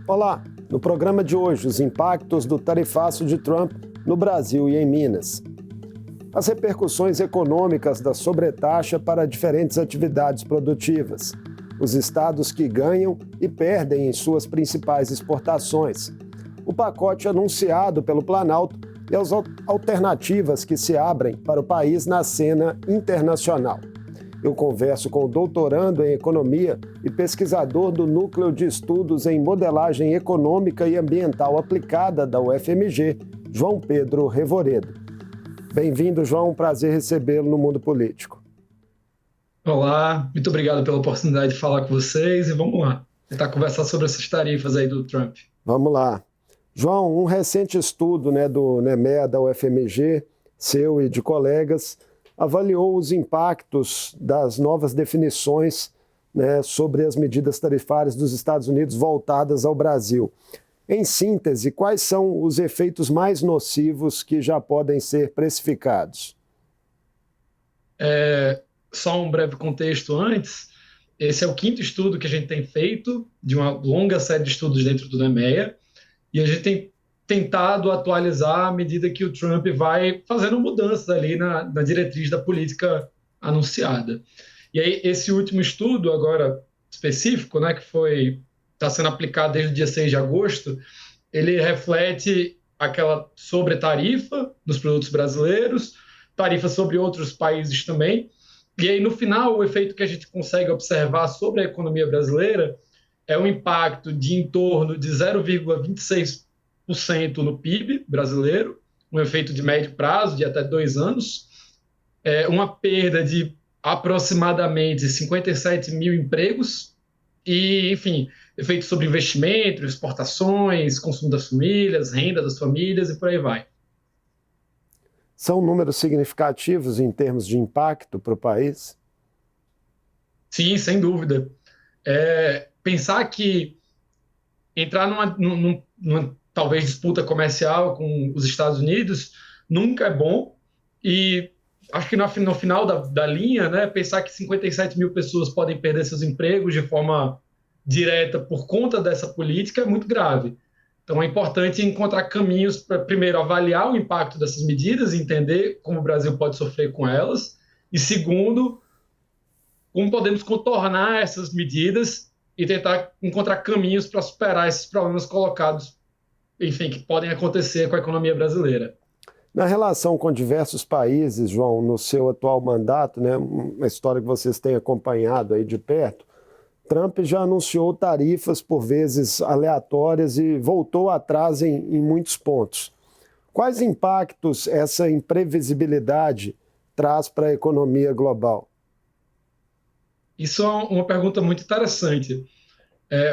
Olá, no programa de hoje, os impactos do tarifaço de Trump no Brasil e em Minas. As repercussões econômicas da sobretaxa para diferentes atividades produtivas. Os estados que ganham e perdem em suas principais exportações. O pacote anunciado pelo Planalto e as alternativas que se abrem para o país na cena internacional. Eu converso com o doutorando em Economia e pesquisador do Núcleo de Estudos em Modelagem Econômica e Ambiental Aplicada da UFMG, João Pedro Revoredo. Bem-vindo, João. Um prazer recebê-lo no Mundo Político. Olá, muito obrigado pela oportunidade de falar com vocês e vamos lá, tentar conversar sobre essas tarifas aí do Trump. Vamos lá. João, um recente estudo do NEMEA da UFMG, seu e de colegas, avaliou os impactos das novas definições sobre as medidas tarifárias dos Estados Unidos voltadas ao Brasil. Em síntese, quais são os efeitos mais nocivos que já podem ser precificados? Só um breve contexto antes. Esse é o quinto estudo que a gente tem feito, de uma longa série de estudos dentro do NEMEA, e a gente tem tentado atualizar à medida que o Trump vai fazendo mudanças ali na diretriz da política anunciada. E aí, esse último estudo, agora específico, que está sendo aplicado desde o dia 6 de agosto, ele reflete aquela sobretarifa dos produtos brasileiros, tarifa sobre outros países também. E aí, no final, o efeito que a gente consegue observar sobre a economia brasileira é um impacto de em torno de 0,26% no PIB brasileiro, um efeito de médio prazo, de até 2 anos, uma perda de aproximadamente 57 mil empregos e, enfim, efeitos sobre investimento, exportações, consumo das famílias, renda das famílias e por aí vai. São números significativos em termos de impacto para o país? Sim, sem dúvida. Pensar que entrar numa talvez disputa comercial com os Estados Unidos nunca é bom, e acho que no final da linha, pensar que 57 mil pessoas podem perder seus empregos de forma direta por conta dessa política é muito grave. Então é importante encontrar caminhos para, primeiro, avaliar o impacto dessas medidas, entender como o Brasil pode sofrer com elas, e segundo, como podemos contornar essas medidas e tentar encontrar caminhos para superar esses problemas colocados, enfim, que podem acontecer com a economia brasileira. Na relação com diversos países, João, no seu atual mandato, uma história que vocês têm acompanhado aí de perto, Trump já anunciou tarifas por vezes aleatórias e voltou atrás em muitos pontos. Quais impactos essa imprevisibilidade traz para a economia global? Isso é uma pergunta muito interessante.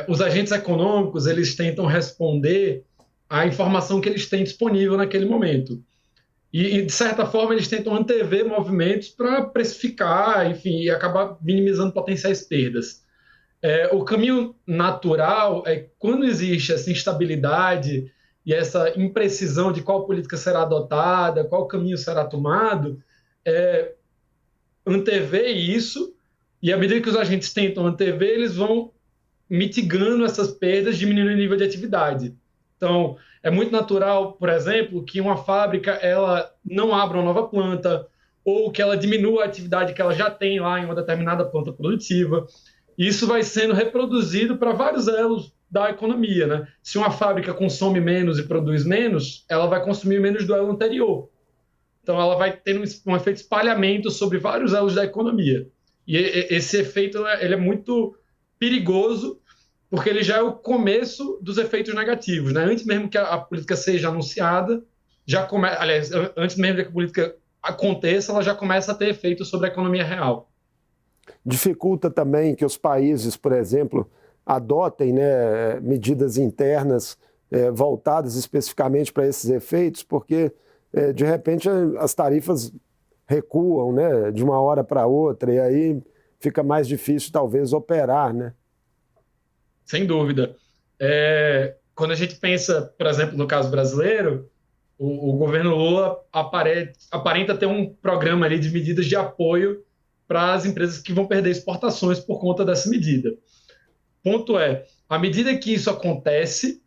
Os agentes econômicos, eles tentam responder à informação que eles têm disponível naquele momento. E de certa forma, eles tentam antever movimentos para precificar, enfim, e acabar minimizando potenciais perdas. O caminho natural é quando existe essa instabilidade e essa imprecisão de qual política será adotada, qual caminho será tomado, antever isso, e à medida que os agentes tentam antever, eles vão mitigando essas perdas, diminuindo o nível de atividade. Então, é muito natural, por exemplo, que uma fábrica ela não abra uma nova planta ou que ela diminua a atividade que ela já tem lá em uma determinada planta produtiva. Isso vai sendo reproduzido para vários elos da economia. Se uma fábrica consome menos e produz menos, ela vai consumir menos do elo anterior. Então, ela vai tendo um efeito de espalhamento sobre vários elos da economia. E esse efeito ele é muito perigoso, porque ele já é o começo dos efeitos negativos. Antes mesmo que a política seja anunciada, aliás, antes mesmo que a política aconteça, ela já começa a ter efeito sobre a economia real. Dificulta também que os países, por exemplo, adotem medidas internas voltadas especificamente para esses efeitos, porque, de repente, as tarifas recuam de uma hora para outra, e aí fica mais difícil, talvez, operar, Sem dúvida. Quando a gente pensa, por exemplo, no caso brasileiro, o governo Lula aparenta ter um programa ali de medidas de apoio para as empresas que vão perder exportações por conta dessa medida. Ponto é, À medida que isso acontece,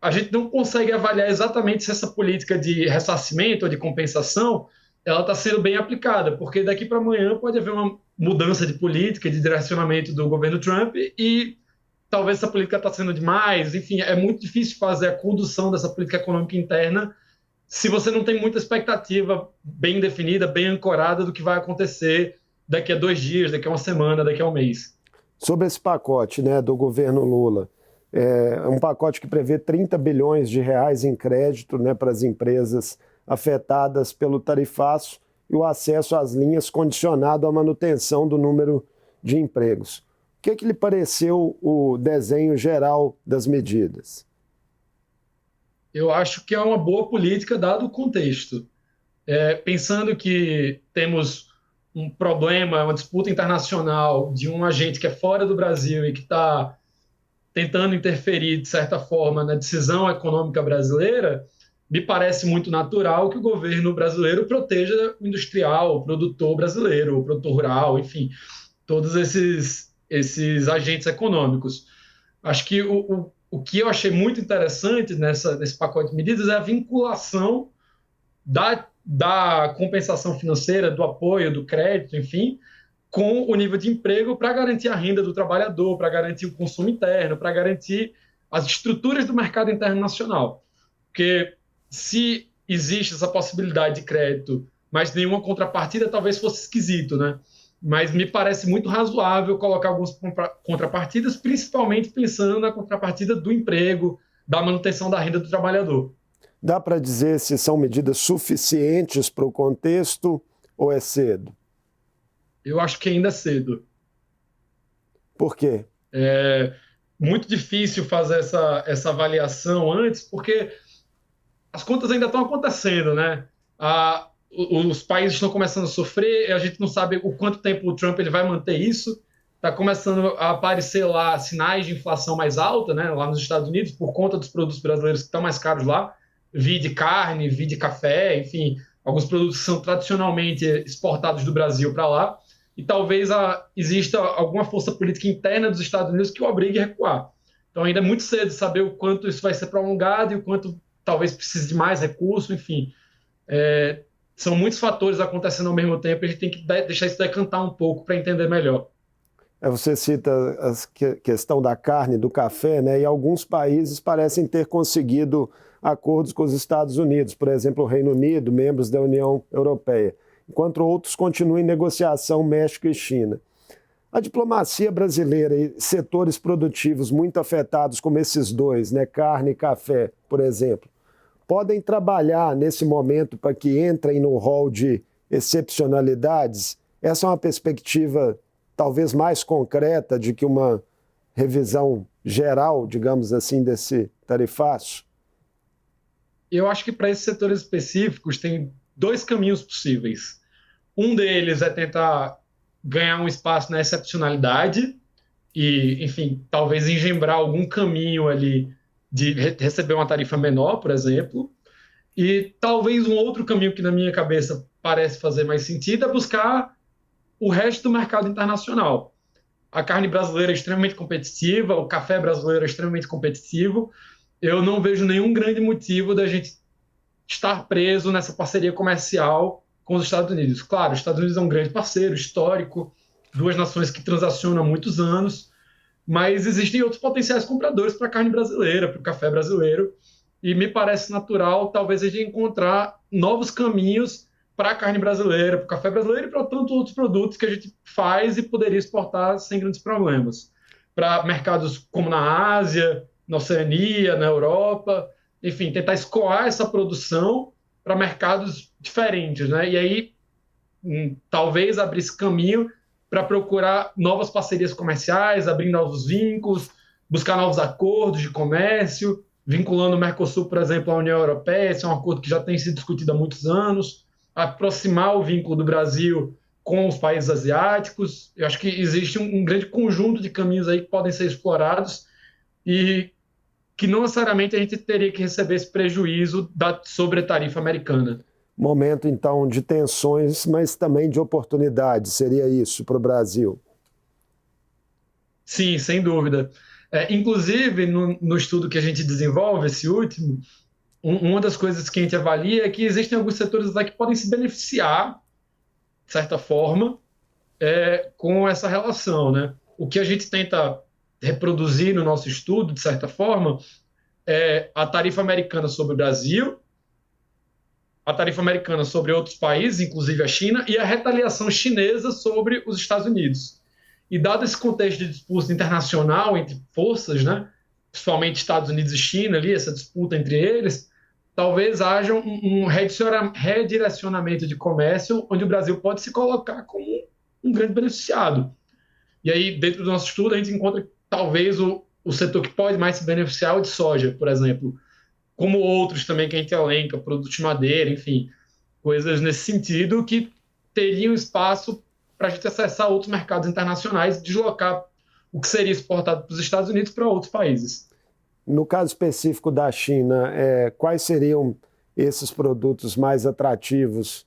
a gente não consegue avaliar exatamente se essa política de ressarcimento ou de compensação ela está sendo bem aplicada, porque daqui para amanhã pode haver uma mudança de política, de direcionamento do governo Trump e talvez essa política está sendo demais. Enfim, é muito difícil fazer a condução dessa política econômica interna se você não tem muita expectativa bem definida, bem ancorada do que vai acontecer daqui a 2 dias, daqui a uma semana, daqui a um mês. Sobre esse pacote, né, do governo Lula, é um pacote que prevê 30 bilhões de reais em crédito, né, para as empresas afetadas pelo tarifaço e o acesso às linhas condicionado à manutenção do número de empregos. O que lhe pareceu o desenho geral das medidas? Eu acho que é uma boa política, dado o contexto. Pensando que temos um problema, uma disputa internacional de um agente que é fora do Brasil e que está tentando interferir, de certa forma, na decisão econômica brasileira, me parece muito natural que o governo brasileiro proteja o industrial, o produtor brasileiro, o produtor rural, enfim, todos esses agentes econômicos. Acho que o que eu achei muito interessante nesse pacote de medidas é a vinculação da compensação financeira, do apoio, do crédito, enfim, com o nível de emprego para garantir a renda do trabalhador, para garantir o consumo interno, para garantir as estruturas do mercado interno nacional. Porque se existe essa possibilidade de crédito, mas nenhuma contrapartida, talvez fosse esquisito, né? Mas me parece muito razoável colocar algumas contrapartidas, principalmente pensando na contrapartida do emprego, da manutenção da renda do trabalhador. Dá para dizer se são medidas suficientes para o contexto ou é cedo? Eu acho que ainda é cedo. Por quê? É muito difícil fazer essa avaliação antes, porque as contas ainda estão acontecendo, né? Os países estão começando a sofrer, a gente não sabe o quanto tempo o Trump ele vai manter isso. Está começando a aparecer lá sinais de inflação mais alta, né? Lá nos Estados Unidos, por conta dos produtos brasileiros que estão mais caros lá, de carne, de café, enfim, alguns produtos que são tradicionalmente exportados do Brasil para lá. E talvez exista alguma força política interna dos Estados Unidos que o obrigue a recuar. Então ainda é muito cedo saber o quanto isso vai ser prolongado e o quanto talvez precise de mais recurso, enfim. São muitos fatores acontecendo ao mesmo tempo e a gente tem que deixar isso decantar um pouco para entender melhor. Você cita a questão da carne, do café, né? E alguns países parecem ter conseguido acordos com os Estados Unidos, por exemplo, o Reino Unido, membros da União Europeia, enquanto outros continuam em negociação, México e China. A diplomacia brasileira e setores produtivos muito afetados como esses dois, né, carne e café, por exemplo, podem trabalhar nesse momento para que entrem no rol de excepcionalidades? Essa é uma perspectiva talvez mais concreta de que uma revisão geral, digamos assim, desse tarifaço? Eu acho que para esses setores específicos tem 2 caminhos possíveis. Um deles é tentar ganhar um espaço na excepcionalidade e, enfim, talvez engendrar algum caminho ali de receber uma tarifa menor, por exemplo. E talvez um outro caminho que na minha cabeça parece fazer mais sentido é buscar o resto do mercado internacional. A carne brasileira é extremamente competitiva, o café brasileiro é extremamente competitivo. Eu não vejo nenhum grande motivo da gente estar preso nessa parceria comercial com os Estados Unidos. Claro, os Estados Unidos é um grande parceiro histórico, 2 nações que transacionam há muitos anos, mas existem outros potenciais compradores para a carne brasileira, para o café brasileiro, e me parece natural talvez a gente encontrar novos caminhos para a carne brasileira, para o café brasileiro e para tantos outros produtos que a gente faz e poderia exportar sem grandes problemas. Para mercados como na Ásia, na Oceania, na Europa, enfim, tentar escoar essa produção para mercados diferentes, né? E aí, talvez abrir esse caminho para procurar novas parcerias comerciais, abrir novos vínculos, buscar novos acordos de comércio, vinculando o Mercosul, por exemplo, à União Europeia. Esse é um acordo que já tem sido discutido há muitos anos, aproximar o vínculo do Brasil com os países asiáticos. Eu acho que existe um grande conjunto de caminhos aí que podem ser explorados e que não necessariamente a gente teria que receber esse prejuízo da sobretarifa americana. Momento, então, de tensões, mas também de oportunidades, seria isso para o Brasil? Sim, sem dúvida. Inclusive, no estudo que a gente desenvolve, esse último, uma das coisas que a gente avalia é que existem alguns setores lá que podem se beneficiar, de certa forma, com essa relação, né? O que a gente tenta reproduzir no nosso estudo, de certa forma, é a tarifa americana sobre o Brasil, a tarifa americana sobre outros países, inclusive a China, e a retaliação chinesa sobre os Estados Unidos. E dado esse contexto de disputa internacional entre forças, né, principalmente Estados Unidos e China, ali, essa disputa entre eles, talvez haja um redirecionamento de comércio onde o Brasil pode se colocar como um grande beneficiado. E aí, dentro do nosso estudo, a gente encontra talvez o setor que pode mais se beneficiar é o de soja, por exemplo, como outros também que a gente elenca, produtos de madeira, enfim, coisas nesse sentido que teriam espaço para a gente acessar outros mercados internacionais e deslocar o que seria exportado para os Estados Unidos para outros países. No caso específico da China, quais seriam esses produtos mais atrativos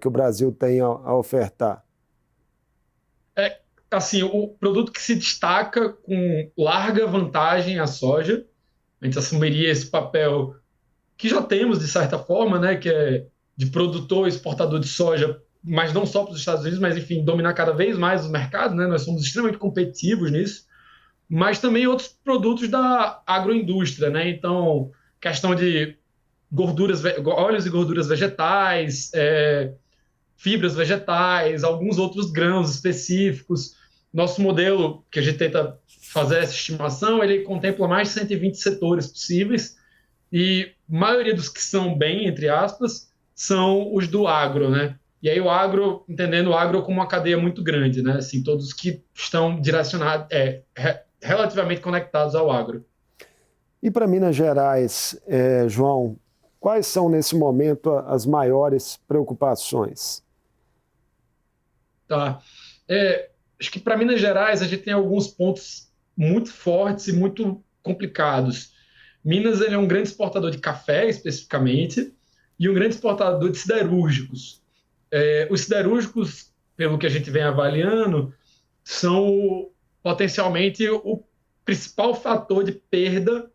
que o Brasil tem a ofertar? Assim, o produto que se destaca com larga vantagem é a soja. A gente assumiria esse papel que já temos, de certa forma, né, que é de produtor e exportador de soja, mas não só para os Estados Unidos, mas, enfim, dominar cada vez mais os mercados, né? Nós somos extremamente competitivos nisso, mas também outros produtos da agroindústria, né? Então, questão de gorduras, óleos e gorduras vegetais, fibras vegetais, alguns outros grãos específicos. Nosso modelo, que a gente tenta fazer essa estimação, ele contempla mais de 120 setores possíveis, e a maioria dos que são bem, entre aspas, são os do agro, né? E aí o agro, entendendo o agro como uma cadeia muito grande, né? Assim, todos que estão direcionados, relativamente conectados ao agro. E para Minas Gerais, João, quais são nesse momento as maiores preocupações? Tá. Acho que para Minas Gerais a gente tem alguns pontos muito fortes e muito complicados. Minas ele é um grande exportador de café, especificamente, e um grande exportador de siderúrgicos. Os siderúrgicos, pelo que a gente vem avaliando, são potencialmente o principal fator de perda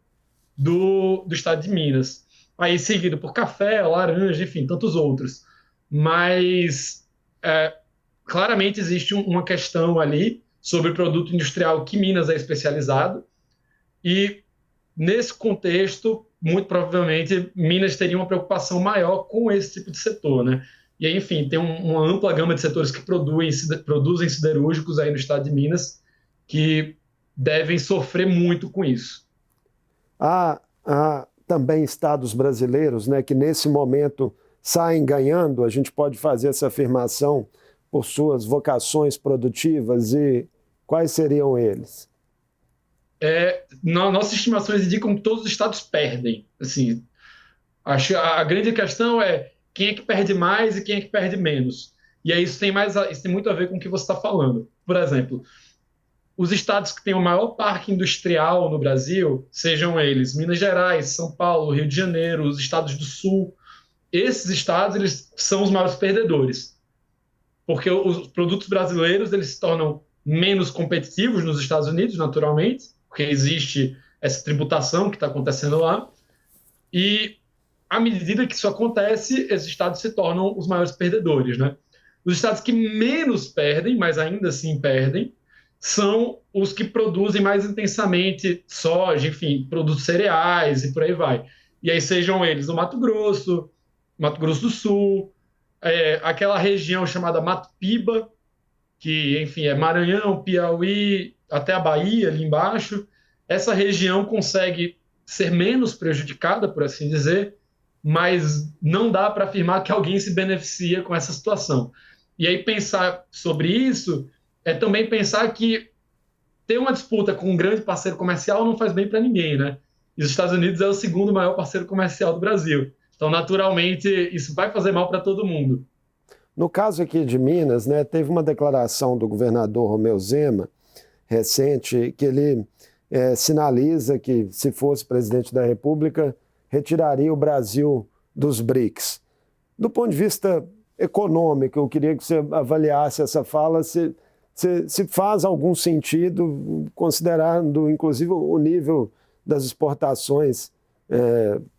do estado de Minas. Aí seguido por café, laranja, enfim, tantos outros. Mas claramente existe uma questão ali sobre o produto industrial que Minas é especializado, e nesse contexto, muito provavelmente, Minas teria uma preocupação maior com esse tipo de setor, né? E aí, enfim, tem uma ampla gama de setores que produzem siderúrgicos aí no estado de Minas que devem sofrer muito com isso. Há também estados brasileiros, né, que nesse momento saem ganhando, a gente pode fazer essa afirmação por suas vocações produtivas, e quais seriam eles? Nossas estimações indicam que todos os estados perdem. Assim, acho que a grande questão é quem é que perde mais e quem é que perde menos. E aí isso tem muito a ver com o que você está falando. Por exemplo, os estados que têm o maior parque industrial no Brasil, sejam eles Minas Gerais, São Paulo, Rio de Janeiro, os estados do Sul, esses estados eles são os maiores perdedores. Porque os produtos brasileiros eles se tornam menos competitivos nos Estados Unidos, naturalmente, porque existe essa tributação que está acontecendo lá. E à medida que isso acontece, esses estados se tornam os maiores perdedores, né? Os estados que menos perdem, mas ainda assim perdem, são os que produzem mais intensamente soja, enfim, produtos cereais e por aí vai. E aí sejam eles o Mato Grosso do Sul, aquela região chamada Mato Piba, que, enfim, é Maranhão, Piauí, até a Bahia ali embaixo. Essa região consegue ser menos prejudicada, por assim dizer, mas não dá para afirmar que alguém se beneficia com essa situação. E aí pensar sobre isso é também pensar que ter uma disputa com um grande parceiro comercial não faz bem para ninguém, né? E os Estados Unidos é o segundo maior parceiro comercial do Brasil. Então, naturalmente, isso vai fazer mal para todo mundo. No caso aqui de Minas, né, teve uma declaração do governador Romeu Zema, recente, que ele sinaliza que, se fosse presidente da República, retiraria o Brasil dos BRICS. Do ponto de vista econômico, eu queria que você avaliasse essa fala, se se faz algum sentido, considerando inclusive o nível das exportações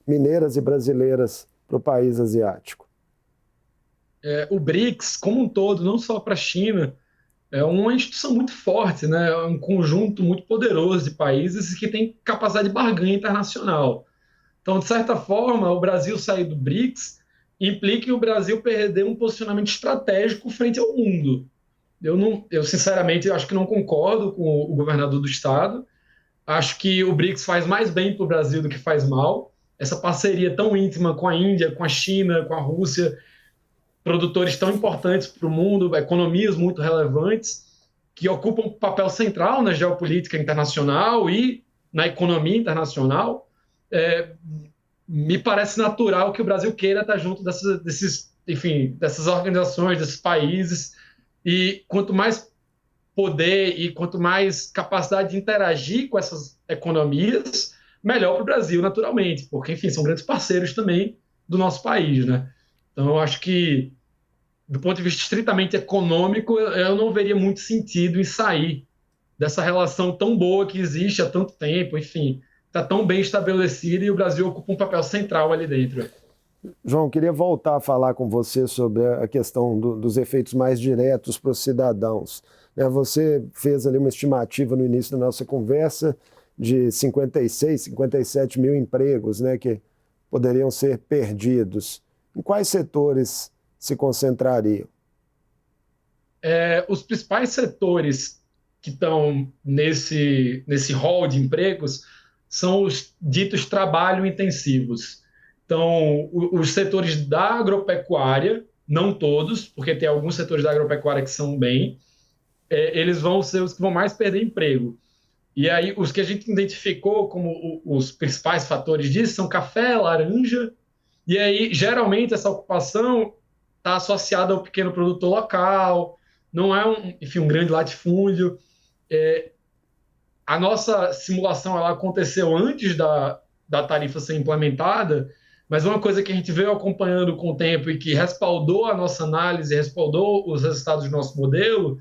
mineiras e brasileiras para o país asiático? O BRICS, como um todo, não só para a China, é uma instituição muito forte, né? É um conjunto muito poderoso de países que tem capacidade de barganha internacional. Então, de certa forma, o Brasil sair do BRICS implica o Brasil perder um posicionamento estratégico frente ao mundo. Eu sinceramente, acho que não concordo com o governador do estado. Acho que o BRICS faz mais bem para o Brasil do que faz mal. Essa parceria tão íntima com a Índia, com a China, com a Rússia, produtores tão importantes para o mundo, economias muito relevantes, que ocupam um papel central na geopolítica internacional e na economia internacional. Me parece natural que o Brasil queira estar junto dessas organizações, desses países, e quanto mais poder e quanto mais capacidade de interagir com essas economias, melhor para o Brasil, naturalmente, porque, enfim, são grandes parceiros também do nosso país, né? Então, eu acho que, do ponto de vista estritamente econômico, eu não veria muito sentido em sair dessa relação tão boa que existe há tanto tempo, enfim, está tão bem estabelecida e o Brasil ocupa um papel central ali dentro. João, queria voltar a falar com você sobre a questão dos efeitos mais diretos para os cidadãos. Você fez ali uma estimativa no início da nossa conversa de 56, 57 mil empregos, que poderiam ser perdidos. Em quais setores se concentrariam? Os principais setores que estão nesse rol de empregos são os ditos trabalho intensivos. Então, os setores da agropecuária, não todos, porque tem alguns setores da agropecuária que são bem, eles vão ser os que vão mais perder emprego. E aí, os que a gente identificou como os principais fatores disso são café, laranja, e aí, geralmente, essa ocupação está associada ao pequeno produtor local, não é um grande latifúndio. A nossa simulação ela aconteceu antes da tarifa ser implementada, mas uma coisa que a gente veio acompanhando com o tempo e que respaldou a nossa análise, respaldou os resultados do nosso modelo,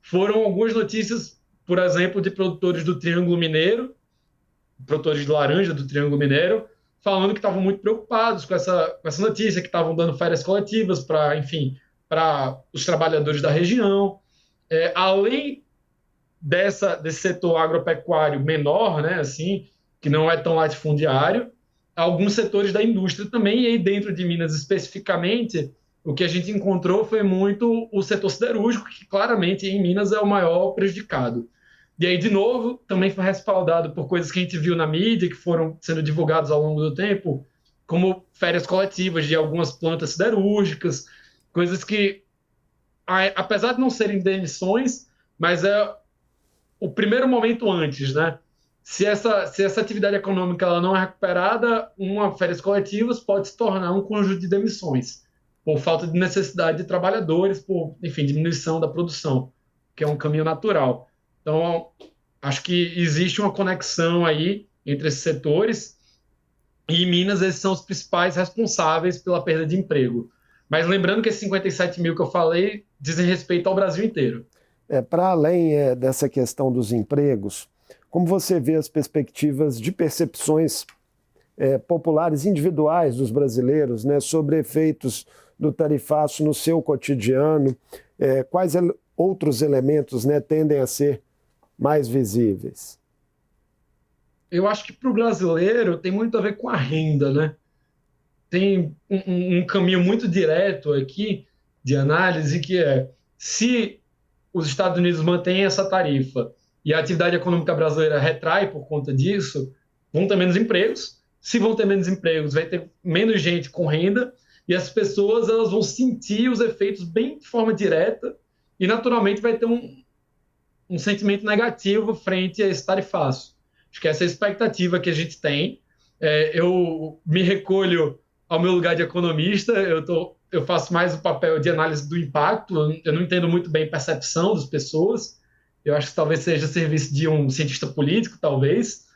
foram algumas notícias, por exemplo, de produtores do Triângulo Mineiro, produtores de laranja do Triângulo Mineiro, falando que estavam muito preocupados com essa notícia, que estavam dando férias coletivas para, enfim, para os trabalhadores da região. Além desse setor agropecuário menor, né, assim, que não é tão latifundiário, alguns setores da indústria também, e aí dentro de Minas especificamente, o que a gente encontrou foi muito o setor siderúrgico, que claramente em Minas é o maior prejudicado. E aí, de novo, também foi respaldado por coisas que a gente viu na mídia, que foram sendo divulgadas ao longo do tempo, como férias coletivas de algumas plantas siderúrgicas, coisas que, apesar de não serem demissões, mas é o primeiro momento antes, né? Se essa atividade econômica ela não é recuperada, uma férias coletivas pode se tornar um conjunto de demissões, por falta de necessidade de trabalhadores, por, enfim, diminuição da produção, que é um caminho natural. Então, acho que existe uma conexão aí entre esses setores e em Minas esses são os principais responsáveis pela perda de emprego. Mas lembrando que esses 57 mil que eu falei dizem respeito ao Brasil inteiro. Para além dessa questão dos empregos, como você vê as perspectivas de percepções populares individuais dos brasileiros, sobre efeitos do tarifaço no seu cotidiano? Quais outros elementos tendem a ser mais visíveis? Eu acho que para o brasileiro tem muito a ver com a renda, né? Tem um caminho muito direto aqui de análise que se os Estados Unidos mantêm essa tarifa e a atividade econômica brasileira retrai por conta disso, vão ter menos empregos. Se vão ter menos empregos, vai ter menos gente com renda e as pessoas elas vão sentir os efeitos bem de forma direta e, naturalmente, vai ter um sentimento negativo frente a esse tarifaço. Acho que essa é a expectativa que a gente tem. Eu me recolho ao meu lugar de economista, eu faço mais o papel de análise do impacto, eu não entendo muito bem a percepção das pessoas, eu acho que talvez seja serviço de um cientista político, talvez,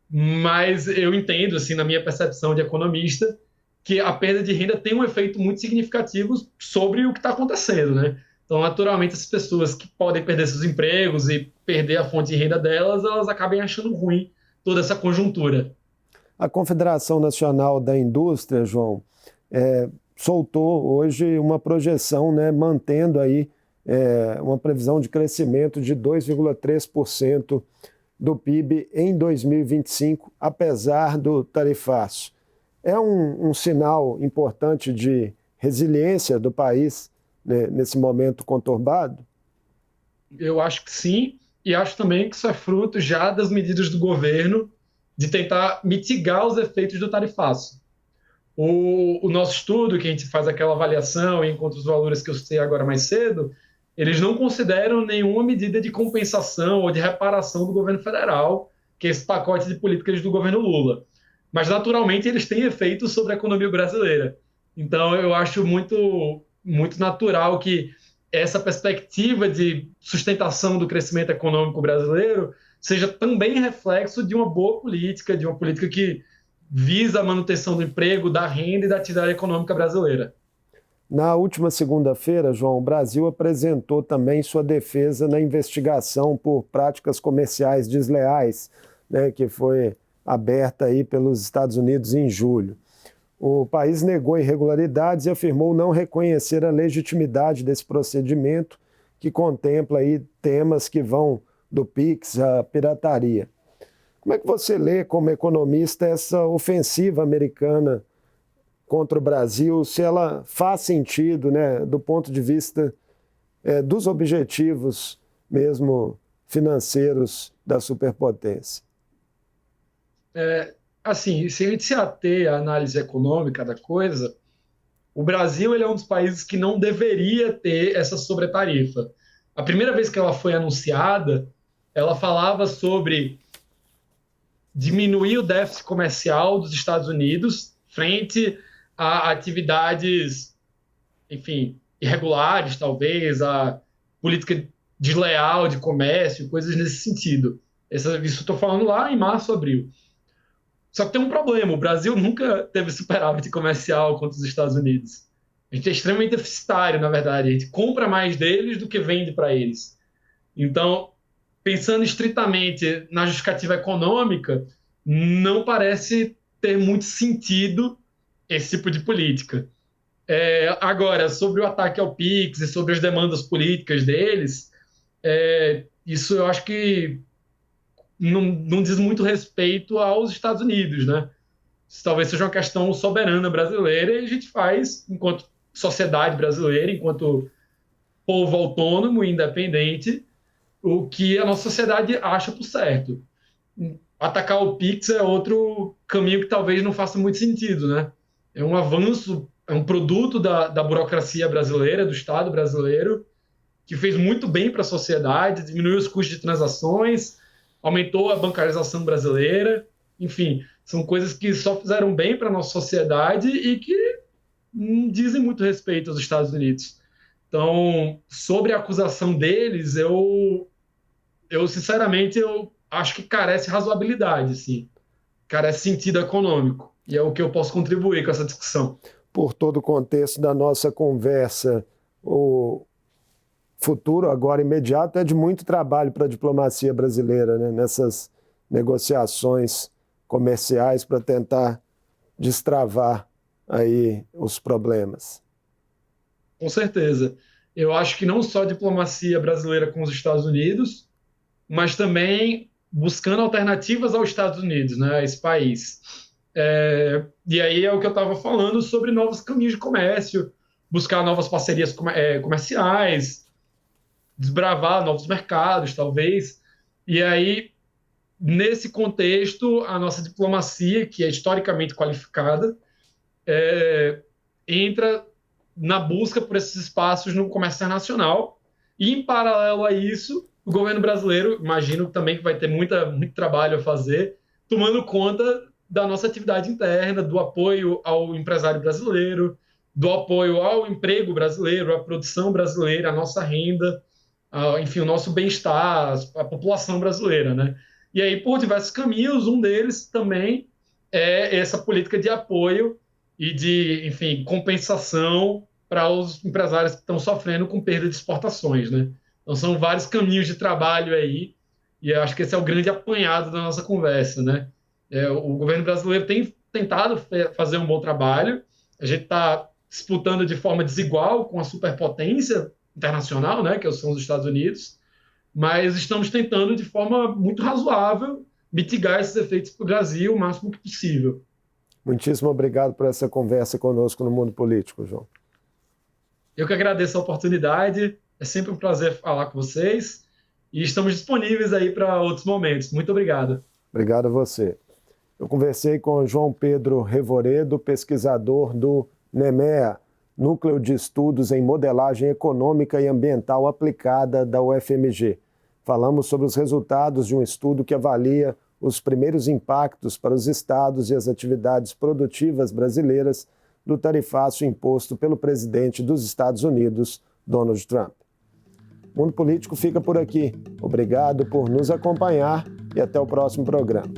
mas eu entendo, assim, na minha percepção de economista, que a perda de renda tem um efeito muito significativo sobre o que está acontecendo, né? Então, naturalmente, as pessoas que podem perder seus empregos e perder a fonte de renda delas, elas acabem achando ruim toda essa conjuntura. A Confederação Nacional da Indústria, João, soltou hoje uma projeção, né, mantendo aí uma previsão de crescimento de 2,3% do PIB em 2025, apesar do tarifaço. É um sinal importante de resiliência do país, né, nesse momento conturbado? Eu acho que sim, e acho também que isso é fruto já das medidas do governo de tentar mitigar os efeitos do tarifaço. O nosso estudo, que a gente faz aquela avaliação e encontra os valores que eu citei agora mais cedo, eles não consideram nenhuma medida de compensação ou de reparação do governo federal, que é esse pacote de políticas do governo Lula. Mas, naturalmente, eles têm efeitos sobre a economia brasileira. Então, eu acho muito natural que essa perspectiva de sustentação do crescimento econômico brasileiro seja também reflexo de uma boa política, de uma política que visa a manutenção do emprego, da renda e da atividade econômica brasileira. Na última segunda-feira, João, o Brasil apresentou também sua defesa na investigação por práticas comerciais desleais, né, que foi aberta aí pelos Estados Unidos em julho. O país negou irregularidades e afirmou não reconhecer a legitimidade desse procedimento, que contempla aí temas que vão do PIX à pirataria. Como é que você lê, como economista, essa ofensiva americana contra o Brasil, se ela faz sentido, né, do ponto de vista dos objetivos mesmo financeiros da superpotência? Assim, se a gente se ater à análise econômica da coisa, o Brasil ele é um dos países que não deveria ter essa sobretarifa. A primeira vez que ela foi anunciada, ela falava sobre diminuir o déficit comercial dos Estados Unidos frente a atividades, enfim, irregulares, talvez, a política desleal de comércio, coisas nesse sentido. Isso estou falando lá em março, abril. Só que tem um problema, o Brasil nunca teve superávit comercial contra os Estados Unidos. A gente é extremamente deficitário, na verdade. A gente compra mais deles do que vende para eles. Então, pensando estritamente na justificativa econômica, não parece ter muito sentido esse tipo de política. Agora, sobre o ataque ao PIX e sobre as demandas políticas deles, isso eu acho que não diz muito respeito aos Estados Unidos, né? Isso talvez seja uma questão soberana brasileira e a gente faz, enquanto sociedade brasileira, enquanto povo autônomo e independente, o que a nossa sociedade acha por certo. Atacar o PIX é outro caminho que talvez não faça muito sentido, né? É um avanço, é um produto da burocracia brasileira, do Estado brasileiro, que fez muito bem para a sociedade, diminuiu os custos de transações, aumentou a bancarização brasileira, enfim, são coisas que só fizeram bem para a nossa sociedade e que não dizem muito respeito aos Estados Unidos. Então, sobre a acusação deles, eu sinceramente, eu acho que carece razoabilidade, assim, carece sentido econômico, e é o que eu posso contribuir com essa discussão. Por todo o contexto da nossa conversa, o futuro agora imediato é de muito trabalho para a diplomacia brasileira, né? Nessas negociações comerciais para tentar destravar aí os problemas. Com certeza. Eu acho que não só a diplomacia brasileira com os Estados Unidos, mas também buscando alternativas aos Estados Unidos, né, a esse país. E aí é o que eu estava falando sobre novos caminhos de comércio, buscar novas parcerias comerciais, desbravar novos mercados, talvez. E aí, nesse contexto, a nossa diplomacia, que é historicamente qualificada, entra na busca por esses espaços no comércio internacional. E, em paralelo a isso, o governo brasileiro, imagino também que vai ter muito trabalho a fazer, tomando conta da nossa atividade interna, do apoio ao empresário brasileiro, do apoio ao emprego brasileiro, à produção brasileira, à nossa renda, enfim, o nosso bem-estar, a população brasileira, né? E aí, por diversos caminhos, um deles também é essa política de apoio e de, enfim, compensação para os empresários que estão sofrendo com perda de exportações, né? Então, são vários caminhos de trabalho aí, e eu acho que esse é o grande apanhado da nossa conversa, né? O governo brasileiro tem tentado fazer um bom trabalho, a gente está disputando de forma desigual com a superpotência internacional, né, que são os Estados Unidos, mas estamos tentando de forma muito razoável mitigar esses efeitos para o Brasil o máximo que possível. Muitíssimo obrigado por essa conversa conosco no Mundo Político, João. Eu que agradeço a oportunidade, é sempre um prazer falar com vocês e estamos disponíveis aí para outros momentos. Muito obrigado. Obrigado a você. Eu conversei com João Pedro Revoredo, pesquisador do NEMEA, Núcleo de Estudos em Modelagem Econômica e Ambiental Aplicada da UFMG. Falamos sobre os resultados de um estudo que avalia os primeiros impactos para os estados e as atividades produtivas brasileiras do tarifaço imposto pelo presidente dos Estados Unidos, Donald Trump. O Mundo Político fica por aqui. Obrigado por nos acompanhar e até o próximo programa.